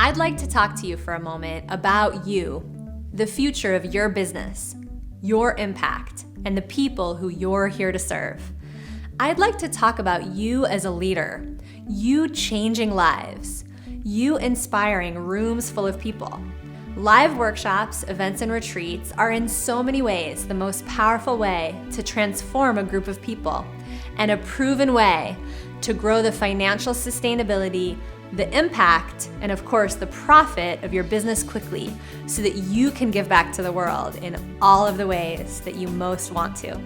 I'd like to talk to you for a moment about you, the future of your business, your impact, and the people who you're here to serve. I'd like to talk about you as a leader, you changing lives, you inspiring rooms full of people. Live workshops, events, and retreats are in so many ways the most powerful way to transform a group of people and a proven way to grow the financial sustainability, the impact, and of course the profit of your business quickly so that you can give back to the world in all of the ways that you most want to.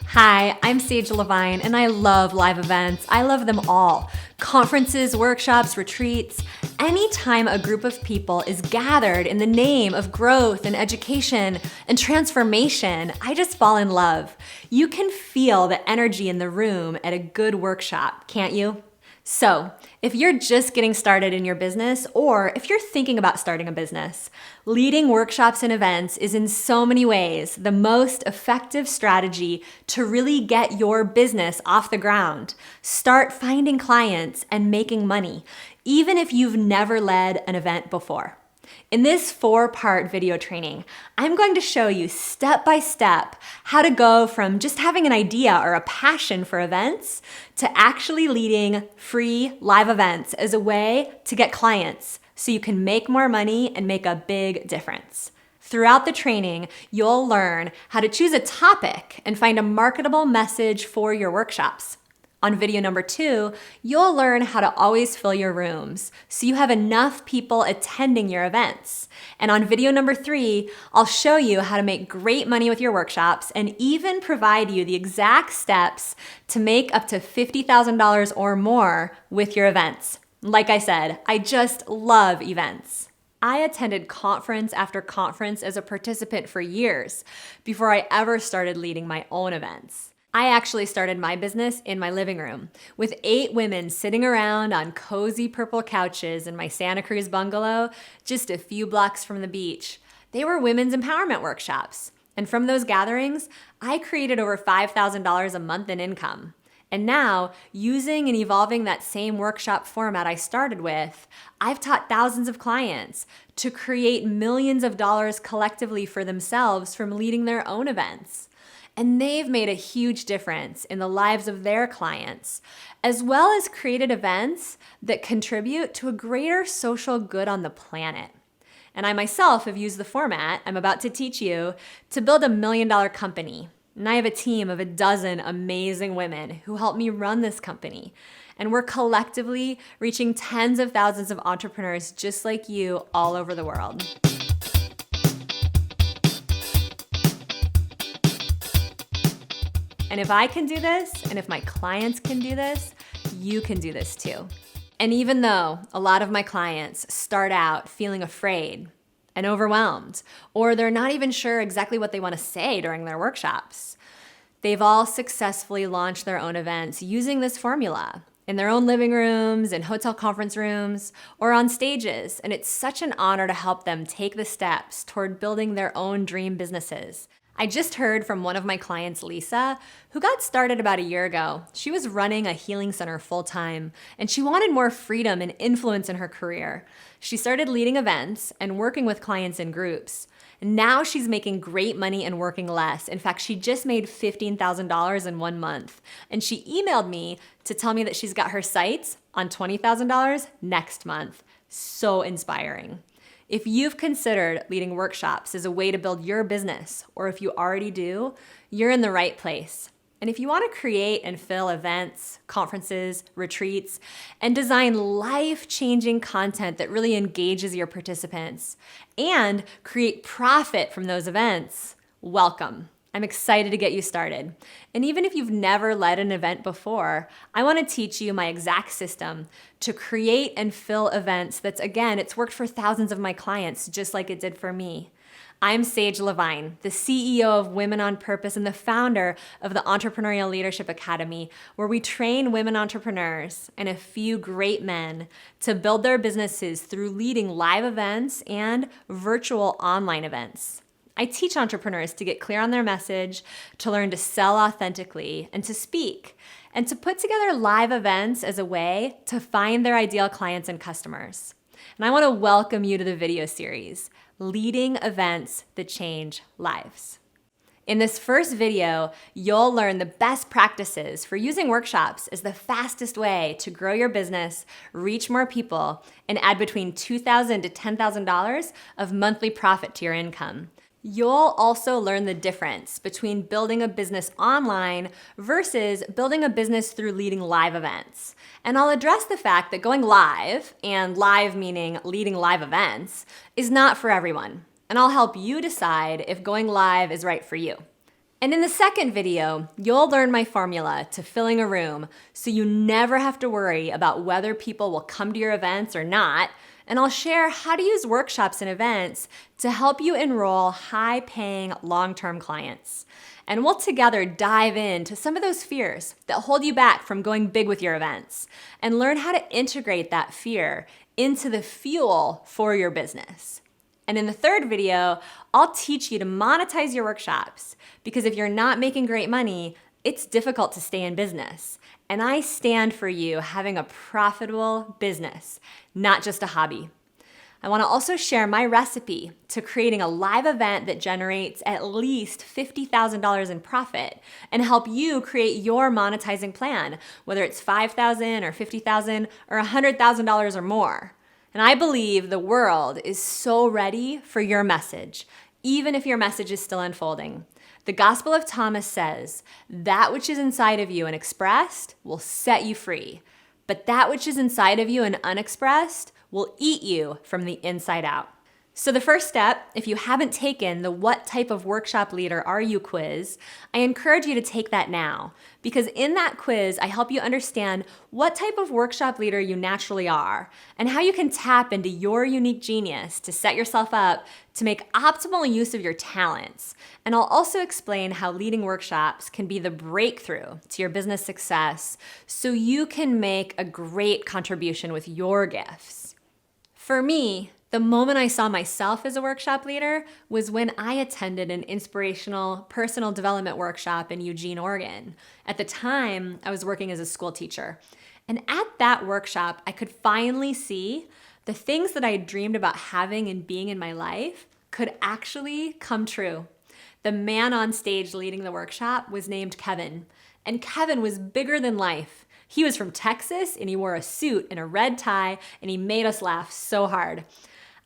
Hi, I'm Sage Levine and I love live events. I love them all. Conferences, workshops, retreats. Anytime a group of people is gathered in the name of growth and education and transformation, I just fall in love. You can feel the energy in the room at a good workshop, can't you? So, if you're just getting started in your business, or if you're thinking about starting a business, leading workshops and events is in so many ways the most effective strategy to really get your business off the ground. Start finding clients and making money, even if you've never led an event before. In this 4-part video training, I'm going to show you step by step how to go from just having an idea or a passion for events to actually leading free live events as a way to get clients so you can make more money and make a big difference. Throughout the training, you'll learn how to choose a topic and find a marketable message for your workshops. On video number 2, you'll learn how to always fill your rooms so you have enough people attending your events. And on video number 3, I'll show you how to make great money with your workshops and even provide you the exact steps to make up to $50,000 or more with your events. Like I said, I just love events. I attended conference after conference as a participant for years before I ever started leading my own events. I actually started my business in my living room with 8 women sitting around on cozy purple couches in my Santa Cruz bungalow just a few blocks from the beach. They were women's empowerment workshops. And from those gatherings, I created over $5,000 a month in income. And now, using and evolving that same workshop format I started with, I've taught thousands of clients to create millions of dollars collectively for themselves from leading their own events. And they've made a huge difference in the lives of their clients, as well as created events that contribute to a greater social good on the planet. And I myself have used the format I'm about to teach you to build a $1 million company. And I have a team of 12 amazing women who help me run this company. And we're collectively reaching tens of thousands of entrepreneurs just like you all over the world. And if I can do this, and if my clients can do this, you can do this too. And even though a lot of my clients start out feeling afraid and overwhelmed, or they're not even sure exactly what they want to say during their workshops, they've all successfully launched their own events using this formula in their own living rooms, in hotel conference rooms, or on stages. And it's such an honor to help them take the steps toward building their own dream businesses. I just heard from one of my clients, Lisa, who got started about a year ago. She was running a healing center full-time, and she wanted more freedom and influence in her career. She started leading events and working with clients in groups. And now she's making great money and working less. In fact, she just made $15,000 in 1 month. And she emailed me to tell me that she's got her sights on $20,000 next month. So inspiring. If you've considered leading workshops as a way to build your business, or if you already do, you're in the right place. And if you want to create and fill events, conferences, retreats, and design life-changing content that really engages your participants and create profit from those events, welcome. I'm excited to get you started. And even if you've never led an event before, I want to teach you my exact system to create and fill events that's, again, it's worked for thousands of my clients just like it did for me. I'm Sage Levine, the CEO of Women on Purpose and the founder of the Entrepreneurial Leadership Academy, where we train women entrepreneurs and a few great men to build their businesses through leading live events and virtual online events. I teach entrepreneurs to get clear on their message, to learn to sell authentically, and to speak, and to put together live events as a way to find their ideal clients and customers. and I want to welcome you to the video series, Leading Events That Change Lives. In this first video, you'll learn the best practices for using workshops as the fastest way to grow your business, reach more people, and add between $2,000 to $10,000 of monthly profit to your income. You'll also learn the difference between building a business online versus building a business through leading live events. And I'll address the fact that going live, and live meaning leading live events, is not for everyone. And I'll help you decide if going live is right for you. And in the second video, you'll learn my formula to filling a room so you never have to worry about whether people will come to your events or not. And I'll share how to use workshops and events to help you enroll high-paying long-term clients. And we'll together dive into some of those fears that hold you back from going big with your events and learn how to integrate that fear into the fuel for your business. And in the third video, I'll teach you to monetize your workshops because if you're not making great money, it's difficult to stay in business. And I stand for you having a profitable business, not just a hobby. I want to also share my recipe to creating a live event that generates at least $50,000 in profit and help you create your monetizing plan, whether it's $5,000 or $50,000 or $100,000 or more. And I believe the world is so ready for your message, even if your message is still unfolding. The Gospel of Thomas says, that which is inside of you and expressed will set you free, but that which is inside of you and unexpressed will eat you from the inside out. So the first step, if you haven't taken the What Type of Workshop Leader Are You quiz, I encourage you to take that now, because in that quiz, I help you understand what type of workshop leader you naturally are and how you can tap into your unique genius to set yourself up to make optimal use of your talents. And I'll also explain how leading workshops can be the breakthrough to your business success so you can make a great contribution with your gifts. For me, the moment I saw myself as a workshop leader was when I attended an inspirational personal development workshop in Eugene, Oregon. At the time, I was working as a school teacher. And at that workshop, I could finally see the things that I dreamed about having and being in my life could actually come true. The man on stage leading the workshop was named Kevin, and Kevin was bigger than life. He was from Texas, and he wore a suit and a red tie, and he made us laugh so hard.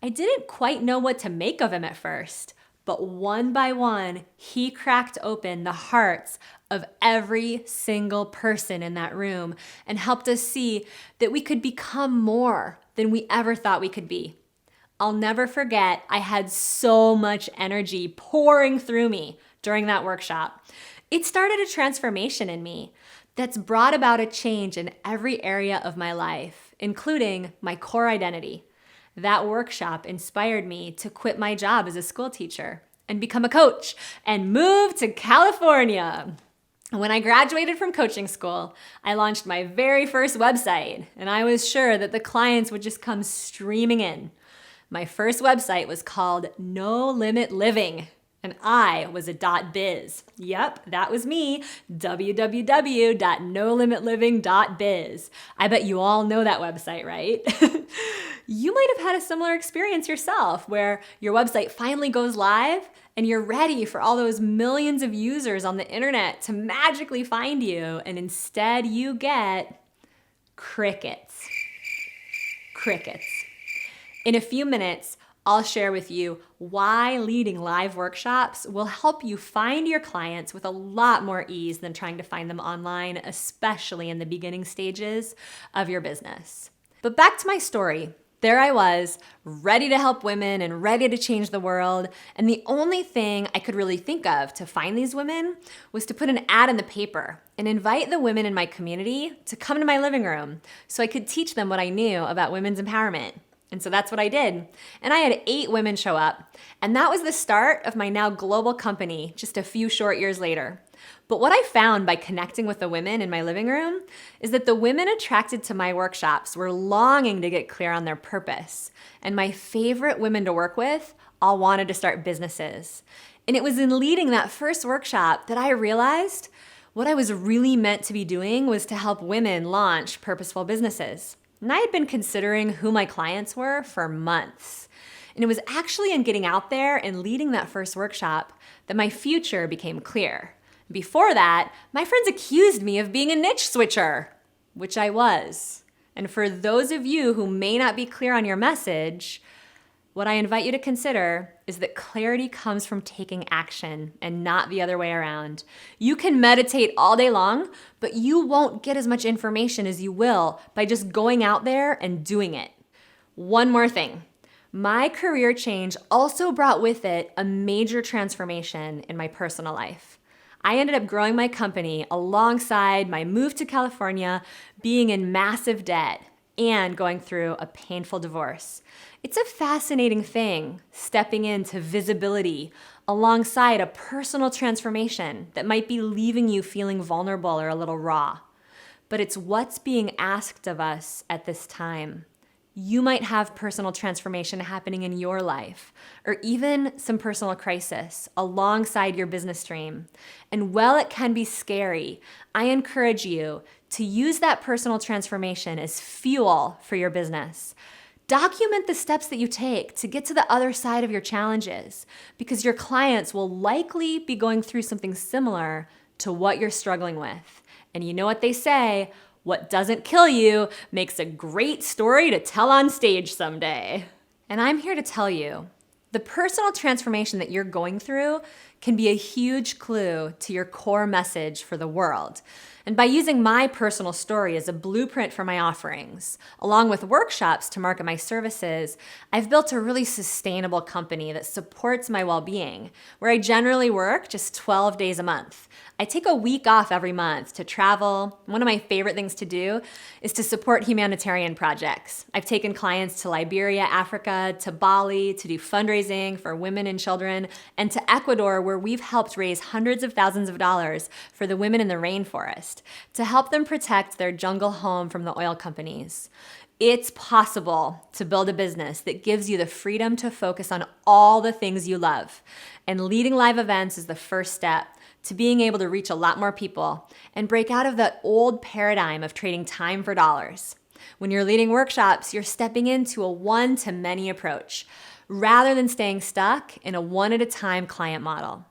I didn't quite know what to make of him at first, but one by one, he cracked open the hearts of every single person in that room and helped us see that we could become more than we ever thought we could be. I'll never forget, I had so much energy pouring through me during that workshop. It started a transformation in me that's brought about a change in every area of my life, including my core identity. That workshop inspired me to quit my job as a school teacher and become a coach and move to California. When I graduated from coaching school, I launched my very first website, and I was sure that the clients would just come streaming in. My first website was called No Limit Living, and I was a .biz. Yep, that was me, www.nolimitliving.biz. I bet you all know that website, right? You might have had a similar experience yourself where your website finally goes live and you're ready for all those millions of users on the internet to magically find you, and instead you get crickets. Crickets. In a few minutes, I'll share with you why leading live workshops will help you find your clients with a lot more ease than trying to find them online, especially in the beginning stages of your business. But back to my story. There I was, ready to help women and ready to change the world, and the only thing I could really think of to find these women was to put an ad in the paper and invite the women in my community to come to my living room so I could teach them what I knew about women's empowerment. And so that's what I did. And I had 8 women show up. And that was the start of my now global company just a few short years later. But what I found by connecting with the women in my living room is that the women attracted to my workshops were longing to get clear on their purpose. And my favorite women to work with all wanted to start businesses. And it was in leading that first workshop that I realized what I was really meant to be doing was to help women launch purposeful businesses. And I had been considering who my clients were for months. And it was actually in getting out there and leading that first workshop that my future became clear. Before that, my friends accused me of being a niche switcher, which I was. And for those of you who may not be clear on your message, what I invite you to consider is that clarity comes from taking action and not the other way around. You can meditate all day long, but you won't get as much information as you will by just going out there and doing it. One more thing. My career change also brought with it a major transformation in my personal life. I ended up growing my company alongside my move to California, being in massive debt, and going through a painful divorce. It's a fascinating thing, stepping into visibility alongside a personal transformation that might be leaving you feeling vulnerable or a little raw. But it's what's being asked of us at this time. You might have personal transformation happening in your life, or even some personal crisis alongside your business dream. And while it can be scary, I encourage you to use that personal transformation as fuel for your business. Document the steps that you take to get to the other side of your challenges, because your clients will likely be going through something similar to what you're struggling with. And you know what they say, what doesn't kill you makes a great story to tell on stage someday. And I'm here to tell you, the personal transformation that you're going through can be a huge clue to your core message for the world. And by using my personal story as a blueprint for my offerings, along with workshops to market my services, I've built a really sustainable company that supports my well-being, where I generally work just 12 days a month. I take a week off every month to travel. One of my favorite things to do is to support humanitarian projects. I've taken clients to Liberia, Africa, to Bali to do fundraising for women and children, and to Ecuador, where we've helped raise hundreds of thousands of dollars for the women in the rainforest to help them protect their jungle home from the oil companies. It's possible to build a business that gives you the freedom to focus on all the things you love. And leading live events is the first step to being able to reach a lot more people and break out of that old paradigm of trading time for dollars. When you're leading workshops, you're stepping into a one-to-many approach rather than staying stuck in a one-at-a-time client model.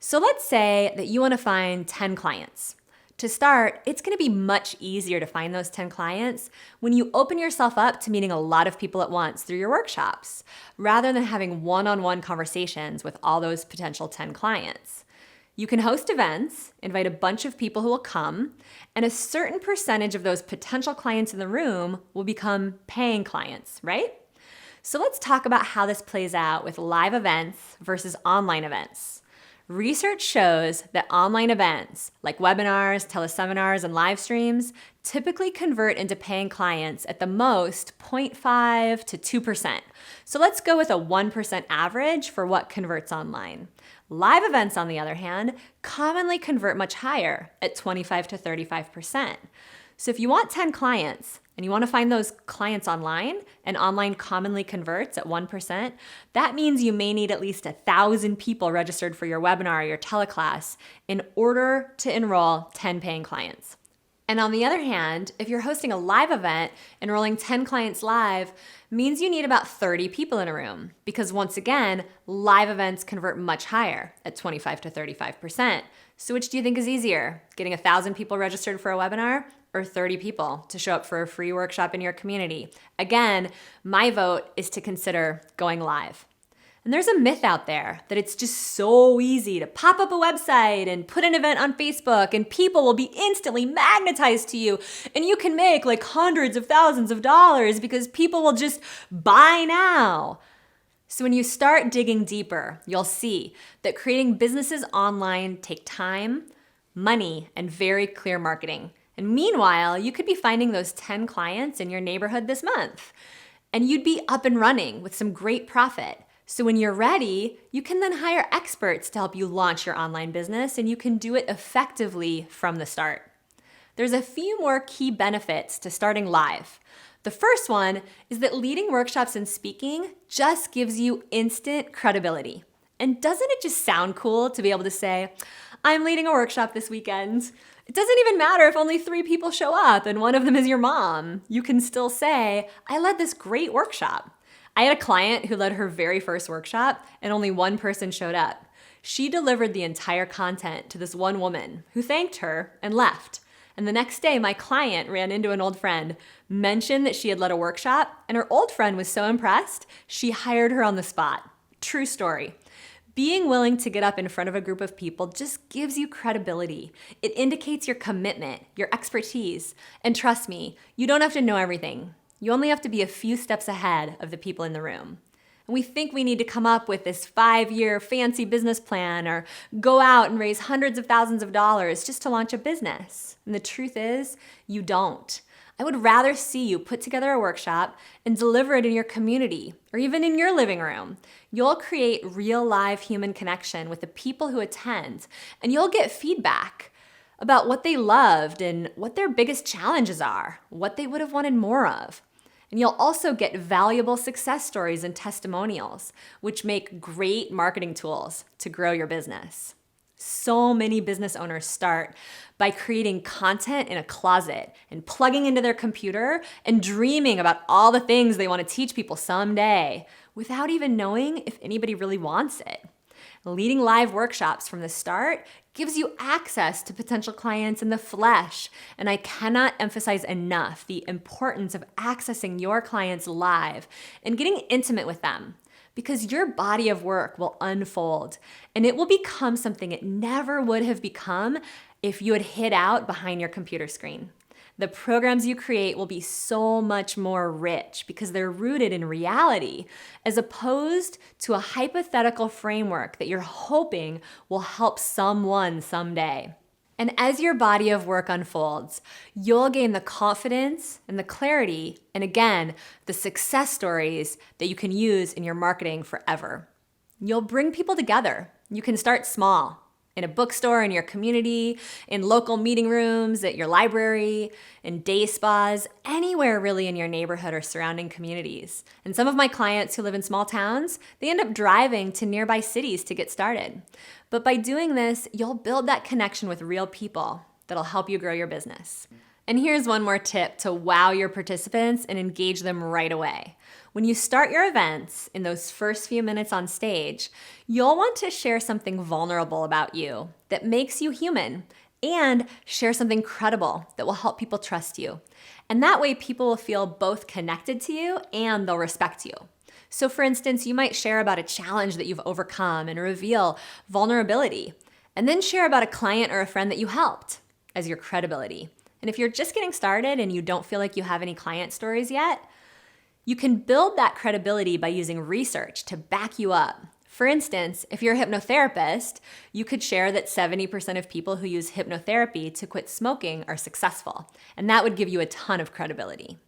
So let's say that you want to find 10 clients. To start, it's going to be much easier to find those 10 clients when you open yourself up to meeting a lot of people at once through your workshops, rather than having one-on-one conversations with all those potential 10 clients. You can host events, invite a bunch of people who will come, and a certain percentage of those potential clients in the room will become paying clients, right? So let's talk about how this plays out with live events versus online events. Research shows that online events, like webinars, teleseminars, and live streams, typically convert into paying clients at the most 0.5 to 2%. So let's go with a 1% average for what converts online. Live events, on the other hand, commonly convert much higher at 25 to 35%. So if you want 10 clients and you want to find those clients online, and online commonly converts at 1%, that means you may need at least 1,000 people registered for your webinar or your teleclass in order to enroll 10 paying clients. And on the other hand, if you're hosting a live event, enrolling 10 clients live means you need about 30 people in a room, because once again, live events convert much higher at 25 to 35%. So which do you think is easier, getting 1,000 people registered for a webinar or 30 people to show up for a free workshop in your community? Again, my vote is to consider going live. And there's a myth out there that it's just so easy to pop up a website and put an event on Facebook and people will be instantly magnetized to you and you can make like hundreds of thousands of dollars because people will just buy now. So when you start digging deeper, you'll see that creating businesses online take time, money, and very clear marketing. And meanwhile, you could be finding those 10 clients in your neighborhood this month, and you'd be up and running with some great profit. So when you're ready, you can then hire experts to help you launch your online business, and you can do it effectively from the start. There's a few more key benefits to starting live. The first one is that leading workshops and speaking just gives you instant credibility. And doesn't it just sound cool to be able to say, I'm leading a workshop this weekend? It doesn't even matter if only 3 people show up and one of them is your mom. You can still say, I led this great workshop. I had a client who led her very first workshop and only one person showed up. She delivered the entire content to this one woman who thanked her and left. And the next day, my client ran into an old friend, mentioned that she had led a workshop, and her old friend was so impressed, she hired her on the spot. True story. Being willing to get up in front of a group of people just gives you credibility. It indicates your commitment, your expertise. And trust me, you don't have to know everything. You only have to be a few steps ahead of the people in the room. And we think we need to come up with this 5-year fancy business plan or go out and raise hundreds of thousands of dollars just to launch a business. And the truth is, you don't. I would rather see you put together a workshop and deliver it in your community or even in your living room. You'll create real live human connection with the people who attend, and you'll get feedback about what they loved and what their biggest challenges are, what they would have wanted more of. And you'll also get valuable success stories and testimonials, which make great marketing tools to grow your business. So many business owners start by creating content in a closet and plugging into their computer and dreaming about all the things they want to teach people someday without even knowing if anybody really wants it. Leading live workshops from the start gives you access to potential clients in the flesh, and I cannot emphasize enough the importance of accessing your clients live and getting intimate with them. Because your body of work will unfold and it will become something it never would have become if you had hid out behind your computer screen. The programs you create will be so much more rich because they're rooted in reality as opposed to a hypothetical framework that you're hoping will help someone someday. And as your body of work unfolds, you'll gain the confidence and the clarity, and again, the success stories that you can use in your marketing forever. You'll bring people together. You can start small, in a bookstore in your community, in local meeting rooms, at your library, in day spas, anywhere really in your neighborhood or surrounding communities. And some of my clients who live in small towns, they end up driving to nearby cities to get started. But by doing this, you'll build that connection with real people that'll help you grow your business. And here's one more tip to wow your participants and engage them right away. When you start your events in those first few minutes on stage, you'll want to share something vulnerable about you that makes you human and share something credible that will help people trust you. And that way people will feel both connected to you and they'll respect you. So for instance, you might share about a challenge that you've overcome and reveal vulnerability, and then share about a client or a friend that you helped as your credibility. And if you're just getting started and you don't feel like you have any client stories yet, you can build that credibility by using research to back you up. For instance, if you're a hypnotherapist, you could share that 70% of people who use hypnotherapy to quit smoking are successful, and that would give you a ton of credibility.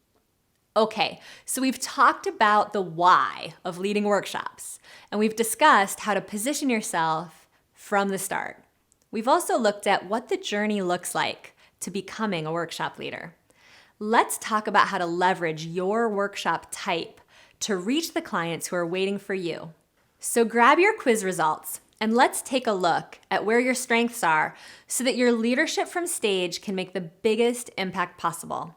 Okay, so we've talked about the why of leading workshops, and we've discussed how to position yourself from the start. We've also looked at what the journey looks like to becoming a workshop leader. Let's talk about how to leverage your workshop type to reach the clients who are waiting for you. So grab your quiz results and let's take a look at where your strengths are so that your leadership from stage can make the biggest impact possible.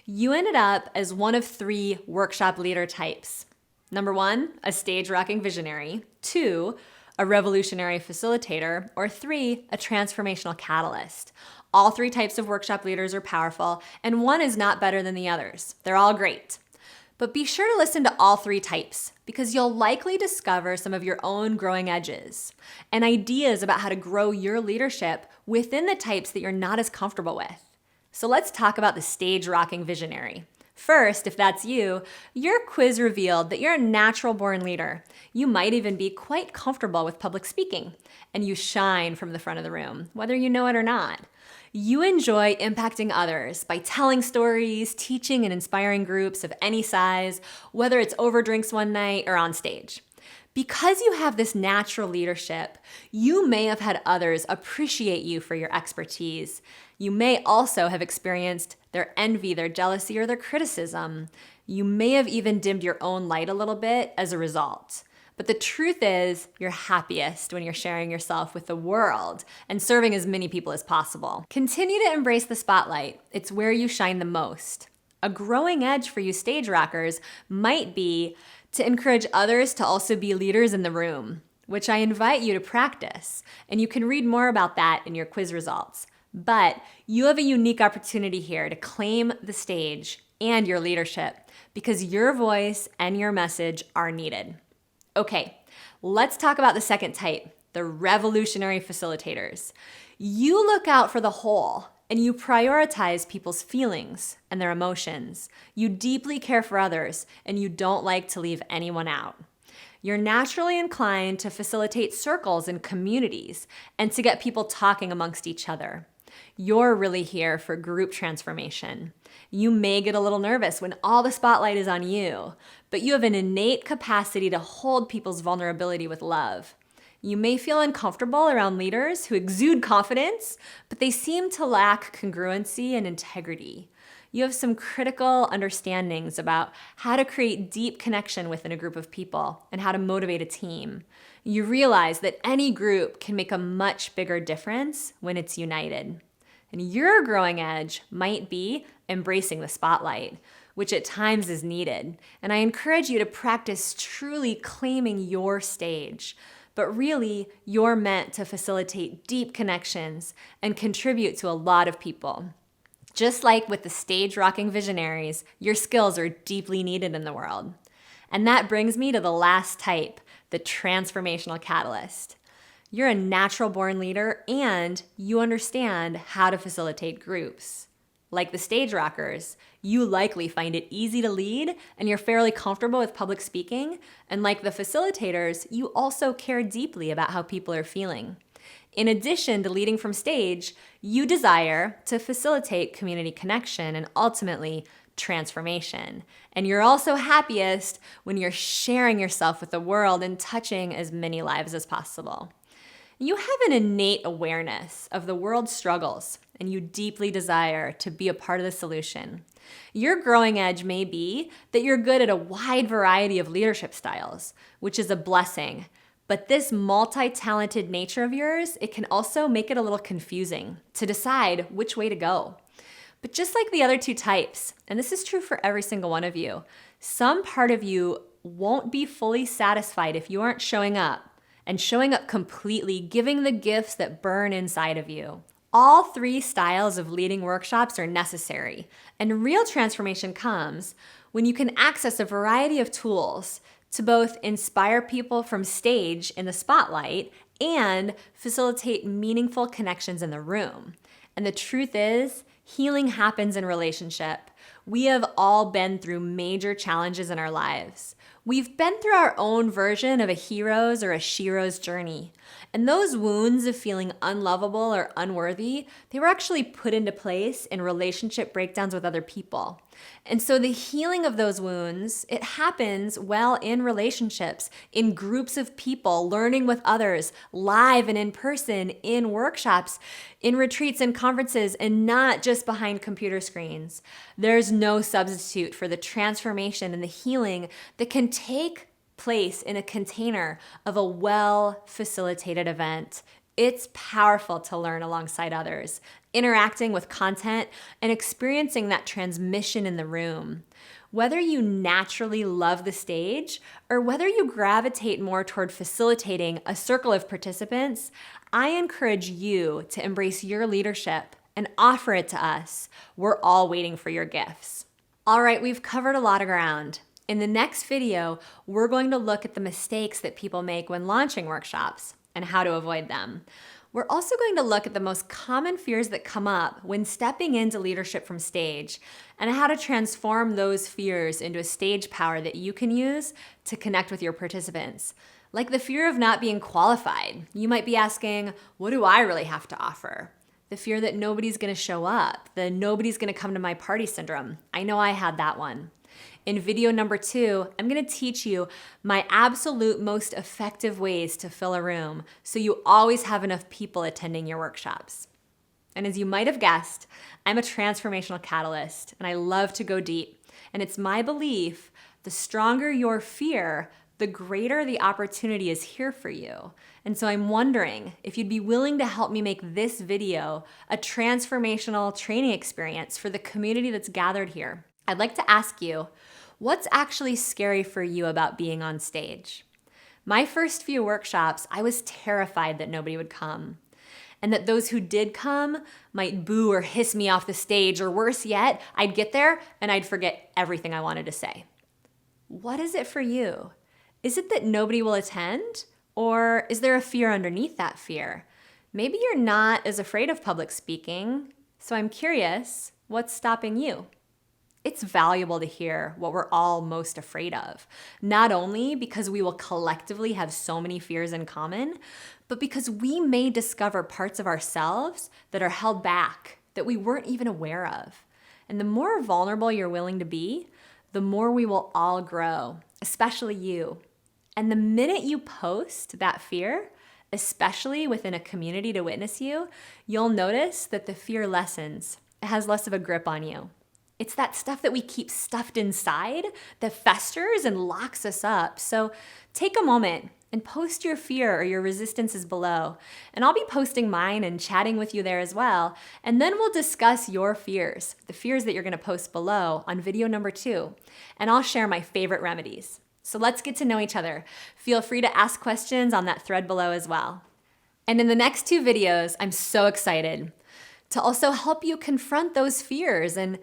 You ended up as one of 3 workshop leader types. Number 1, a stage rocking visionary. 2, a revolutionary facilitator. Or 3, a transformational catalyst. All 3 types of workshop leaders are powerful, and one is not better than the others. They're all great. But be sure to listen to all 3 types because you'll likely discover some of your own growing edges and ideas about how to grow your leadership within the types that you're not as comfortable with. So let's talk about the stage rocking visionary. First, if that's you, your quiz revealed that you're a natural born leader. You might even be quite comfortable with public speaking, and you shine from the front of the room, whether you know it or not. You enjoy impacting others by telling stories, teaching and inspiring groups of any size, whether it's over drinks one night or on stage. Because you have this natural leadership, you may have had others appreciate you for your expertise. You may also have experienced their envy, their jealousy, or their criticism. You may have even dimmed your own light a little bit as a result. But the truth is, you're happiest when you're sharing yourself with the world and serving as many people as possible. Continue to embrace the spotlight. It's where you shine the most. A growing edge for you stage rockers might be to encourage others to also be leaders in the room, which I invite you to practice. And you can read more about that in your quiz results. But you have a unique opportunity here to claim the stage and your leadership because your voice and your message are needed. Okay, let's talk about the second type, the revolutionary facilitators. You look out for the whole and you prioritize people's feelings and their emotions. You deeply care for others and you don't like to leave anyone out. You're naturally inclined to facilitate circles and communities and to get people talking amongst each other. You're really here for group transformation. You may get a little nervous when all the spotlight is on you, but you have an innate capacity to hold people's vulnerability with love. You may feel uncomfortable around leaders who exude confidence, but they seem to lack congruency and integrity. You have some critical understandings about how to create deep connection within a group of people and how to motivate a team. You realize that any group can make a much bigger difference when it's united. And your growing edge might be embracing the spotlight, which at times is needed. And I encourage you to practice truly claiming your stage. But really, you're meant to facilitate deep connections and contribute to a lot of people. Just like with the stage rocking visionaries, your skills are deeply needed in the world. And that brings me to the last type, the transformational catalyst. You're a natural born leader and you understand how to facilitate groups. Like the stage rockers, you likely find it easy to lead and you're fairly comfortable with public speaking. And like the facilitators, you also care deeply about how people are feeling. In addition to leading from stage, you desire to facilitate community connection and ultimately transformation. And you're also happiest when you're sharing yourself with the world and touching as many lives as possible. You have an innate awareness of the world's struggles, and you deeply desire to be a part of the solution. Your growing edge may be that you're good at a wide variety of leadership styles, which is a blessing. But this multi-talented nature of yours, it can also make it a little confusing to decide which way to go. But just like the other two types, and this is true for every single one of you, some part of you won't be fully satisfied if you aren't showing up and showing up completely, giving the gifts that burn inside of you. All three styles of leading workshops are necessary, and real transformation comes when you can access a variety of tools to both inspire people from stage in the spotlight and facilitate meaningful connections in the room. And the truth is, healing happens in relationship. We have all been through major challenges in our lives. We've been through our own version of a hero's or a shero's journey. And those wounds of feeling unlovable or unworthy, they were actually put into place in relationship breakdowns with other people. And so the healing of those wounds, it happens well in relationships, in groups of people, learning with others, live and in person, in workshops, in retreats and conferences, and not just behind computer screens. There's no substitute for the transformation and the healing that can take place in a container of a well-facilitated event. It's powerful to learn alongside others, interacting with content and experiencing that transmission in the room. Whether you naturally love the stage or whether you gravitate more toward facilitating a circle of participants, I encourage you to embrace your leadership and offer it to us. We're all waiting for your gifts. All right, we've covered a lot of ground. In the next video, we're going to look at the mistakes that people make when launching workshops and how to avoid them. We're also going to look at the most common fears that come up when stepping into leadership from stage and how to transform those fears into a stage power that you can use to connect with your participants. Like the fear of not being qualified. You might be asking, what do I really have to offer? The fear that nobody's gonna show up, the nobody's gonna come to my party syndrome. I know I had that one. In video number 2, I'm gonna teach you my absolute most effective ways to fill a room so you always have enough people attending your workshops. And as you might have guessed, I'm a transformational catalyst and I love to go deep. And it's my belief, the stronger your fear, the greater the opportunity is here for you. And so I'm wondering if you'd be willing to help me make this video a transformational training experience for the community that's gathered here. I'd like to ask you, what's actually scary for you about being on stage? My first few workshops, I was terrified that nobody would come, and that those who did come might boo or hiss me off the stage, or worse yet, I'd get there and I'd forget everything I wanted to say. What is it for you? Is it that nobody will attend? Or is there a fear underneath that fear? Maybe you're not as afraid of public speaking, so I'm curious, what's stopping you? It's valuable to hear what we're all most afraid of, not only because we will collectively have so many fears in common, but because we may discover parts of ourselves that are held back, that we weren't even aware of. And the more vulnerable you're willing to be, the more we will all grow, especially you. And the minute you post that fear, especially within a community to witness you, you'll notice that the fear lessens. It has less of a grip on you. It's that stuff that we keep stuffed inside that festers and locks us up. So take a moment and post your fear or your resistances below. And I'll be posting mine and chatting with you there as well. And then we'll discuss your fears, the fears that you're gonna post below on video number 2. And I'll share my favorite remedies. So let's get to know each other. Feel free to ask questions on that thread below as well. And in the next 2 videos, I'm so excited to also help you confront those fears, and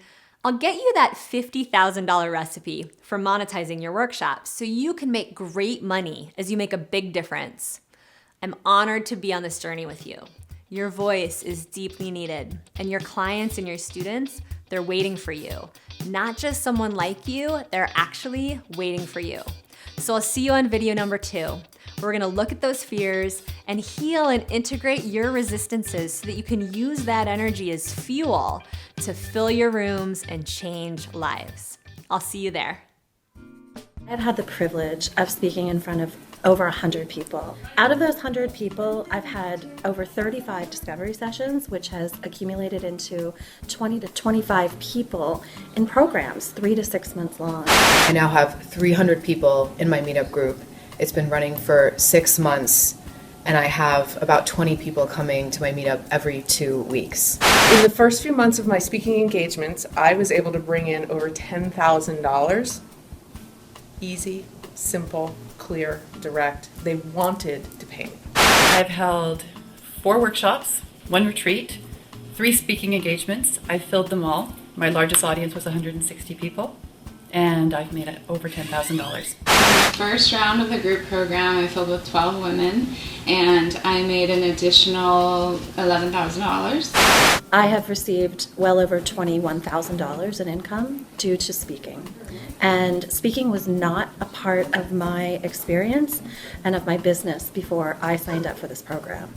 I'll get you that $50,000 recipe for monetizing your workshops so you can make great money as you make a big difference. I'm honored to be on this journey with you. Your voice is deeply needed, and your clients and your students, they're waiting for you. Not just someone like you, they're actually waiting for you. So I'll see you on video number 2. We're gonna look at those fears and heal and integrate your resistances so that you can use that energy as fuel to fill your rooms and change lives. I'll see you there. I've had the privilege of speaking in front of over 100 people. Out of those 100 people, I've had over 35 discovery sessions, which has accumulated into 20 to 25 people in programs, 3 to 6 months long. I now have 300 people in my meetup group. It's been running for 6 months, and I have about 20 people coming to my meetup every 2 weeks. In the first few months of my speaking engagements, I was able to bring in over $10,000. Easy, simple, clear, direct. They wanted to pay me. I've held 4 workshops, 1 retreat, 3 speaking engagements. I filled them all. My largest audience was 160 people, and I've made over $10,000. The first round of the group program I filled with 12 women, and I made an additional $11,000. I have received well over $21,000 in income due to speaking. And speaking was not a part of my experience and of my business before I signed up for this program.